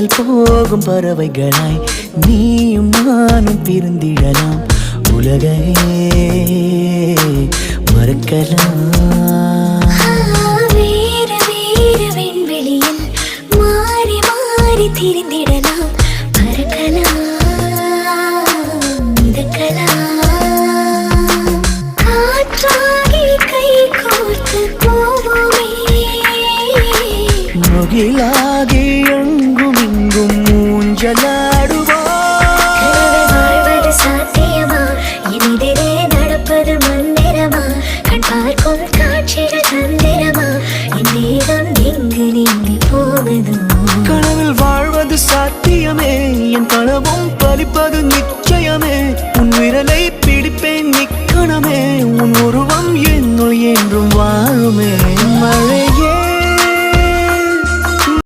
வானத்தில் போகும் பறவைகளாய் நீயும் நானும் பிரிந்திடலாம். உலகையே மறக்கலாம். வேறு வேறு விண்வெளியில் மாறி மாறி திரிந்திடலாம். பறக்கலாம், மிதக்கலாம். காற்றாகி கை கோர்த்து போவோமே. முகிலாகி எங்கும் இங்கும் ஊஞ்சலாடுவோம். வாழ்வது சாத்தியமா? எதிரே நடப்பது மந்திரமா? கண் பார்க்கும் காட்சிகள் தந்திரமா? என் தேகம் எங்கு நீங்கி போகுதோ? கனவில் வாழ்வது சாத்தியமே, என் கனவும் பலிப்பது நிச்சயமே. உன் விரலை பிடிப்பேன் நிக்கணமே, உன் உருவம் என்னுள் என்றும் வாழுமே. மழை